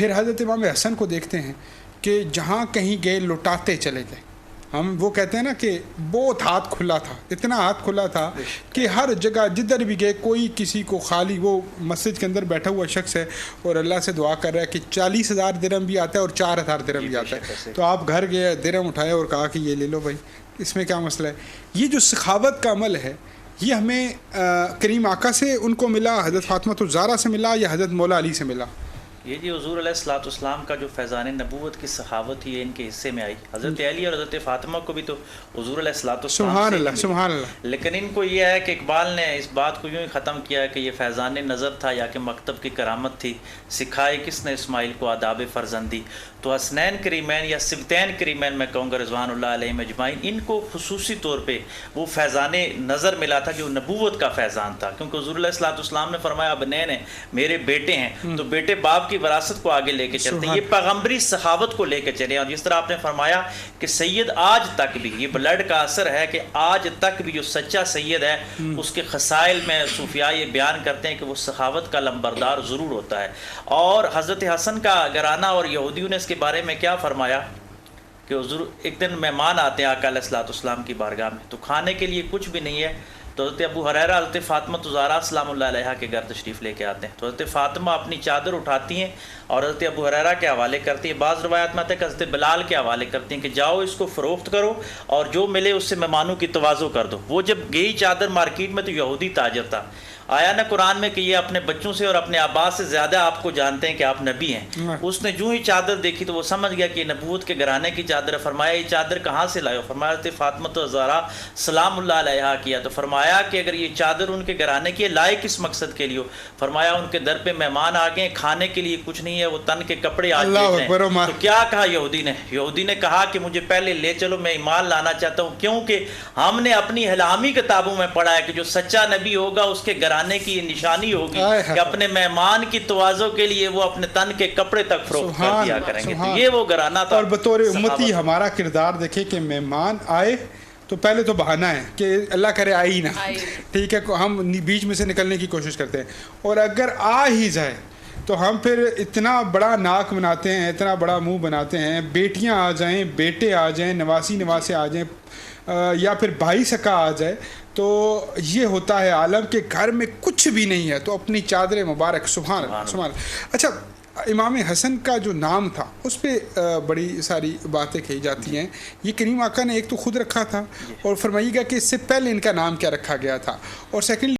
پھر حضرت امام حسن کو دیکھتے ہیں کہ جہاں کہیں گئے لٹاتے چلے گئے. ہم وہ کہتے ہیں نا کہ بہت ہاتھ کھلا تھا, اتنا ہاتھ کھلا تھا کہ ہر جگہ جدھر بھی گئے کوئی کسی کو خالی, وہ مسجد کے اندر بیٹھا ہوا شخص ہے اور اللہ سے دعا کر رہا ہے کہ 40,000 درہم بھی آتا ہے اور 4,000 درہم بھی آتا ہے, تو آپ گھر گئے درہم اٹھائے اور کہا کہ یہ لے لو بھائی, اس میں کیا مسئلہ ہے. یہ جو سخاوت کا عمل ہے یہ ہمیں کریم آقا سے ان کو ملا, حضرت فاطمہ الزہرا سے ملا یا حضرت مولا علی سے ملا؟ یہ جی حضور علیہ الصلوۃ والسلام کا جو فیضان نبوت کی سخاوت ہی ہے ان کے حصے میں آئی. حضرت علی اور حضرت فاطمہ کو بھی تو حضور علیہ الصلوۃ والسلام سبحان اللہ سبحان اللہ. لیکن ان کو یہ ہے کہ اقبال نے اس بات کو یوں ہی ختم کیا کہ یہ فیضان نظر تھا یا کہ مکتب کی کرامت تھی, سکھائی کس نے اسماعیل کو آداب فرزندی. تو حسنین کریمین یا سبتین کریمین میں کہوں گا رضوان اللہ علیہ مجمعین, ان کو خصوصی طور پہ وہ فیضان نظر ملا تھا جو نبوت کا فیضان تھا, کیونکہ حضور علیہ الصلوۃ والسلام نے فرمایا ابنین ہیں میرے بیٹے ہیں, تو بیٹے باپ کی وراثت کو آگے لے کے چلتے ہیں, یہ پیغمبری سخاوت کو لے کے چلے. اور جس طرح آپ نے فرمایا کہ سید آج تک بھی, یہ بلڈ کا اثر ہے کہ آج تک بھی جو سچا سید ہے اس کے خصائل میں صوفیاء یہ بیان کرتے ہیں کہ وہ سخاوت کا لمبردار ضرور ہوتا ہے. اور حضرت حسن کا گھرانہ اور یہودیوں نے اس کے بارے میں کیا فرمایا کہ حضور ایک دن مہمان آتے ہیں آقا علیہ الصلوۃ والسلام کی بارگاہ میں, تو کھانے کے لیے کچھ بھی نہیں ہے, تو حضرت ابو ہریرہ حضرت فاطمہ الزہرا سلام اللہ علیہا کے گھر تشریف لے کے آتے ہیں, تو حضرت فاطمہ اپنی چادر اٹھاتی ہیں اور حضرت ابو ہریرہ کے حوالے کرتی ہیں. بعض روایات میں آتا ہے کہ حضرت بلال کے حوالے کرتی ہیں کہ جاؤ اس کو فروخت کرو اور جو ملے اس سے مہمانوں کی تواضع کر دو. وہ جب گئی چادر مارکیٹ میں تو یہودی تاجر تھا, آیا نا قرآن میں کہ یہ اپنے بچوں سے اور اپنے آبا سے زیادہ آپ کو جانتے ہیں کہ آپ نبی ہیں. اس نے جو ہی چادر دیکھی تو وہ سمجھ گیا کہ یہ نبوت کے گھرانے کی چادر ہے. فرمایا یہ چادر کہاں سے لائے ہو؟ فرمایا حضرت فاطمہ الزہرا سلام اللہ علیہا کیا. تو فرمایا کہ اگر یہ چادر ان کے گھرانے کی لائے کس مقصد کے لیے ہو؟ فرمایا ان کے در پہ مہمان آ گئے, کھانے کے لیے کچھ نہیں ہے, وہ تن کے کپڑے آج دیتے ہیں. تو کیا کہا یہودی نے کہا کہ مجھے پہلے لے چلو, میں ایمان لانا چاہتا ہوں, کیونکہ ہم نے اپنی ہلامی کتابوں میں پڑھا ہے کہ جو سچا نبی ہوگا اس کے گھرانے کی یہ نشانی ہوگی کہ اپنے مہمان کی تواضع کے لیے وہ اپنے تن کے کپڑے تک فروخت کر دیا کریں گے. تو یہ وہ گھرانہ تھا. اور بطور امتی ہمارا کردار دیکھیں کہ مہمان آئے تو پہلے تو بہانہ ہے کہ اللہ کرے آئی نہ, ٹھیک ہے, ہم بیچ میں سے نکلنے کی کوشش کرتے ہیں, اور اگر آ ہی جائے تو ہم پھر اتنا بڑا ناک بناتے ہیں, اتنا بڑا منہ بناتے ہیں, بیٹیاں آ جائیں, بیٹے آ جائیں, نواسی نواسے آ جائیں, یا پھر بھائی سکا آ جائے, تو یہ ہوتا ہے عالم کے گھر میں کچھ بھی نہیں ہے تو اپنی چادر مبارک. سبحان اللہ سبحان اللہ. اچھا, امام حسن کا جو نام تھا اس پہ بڑی ساری باتیں کہی جاتی ہیں. یہ کریم آقا نے ایک تو خود رکھا تھا, اور فرمائیے گا کہ اس سے پہلے ان کا نام کیا رکھا گیا تھا, اور سیکنڈ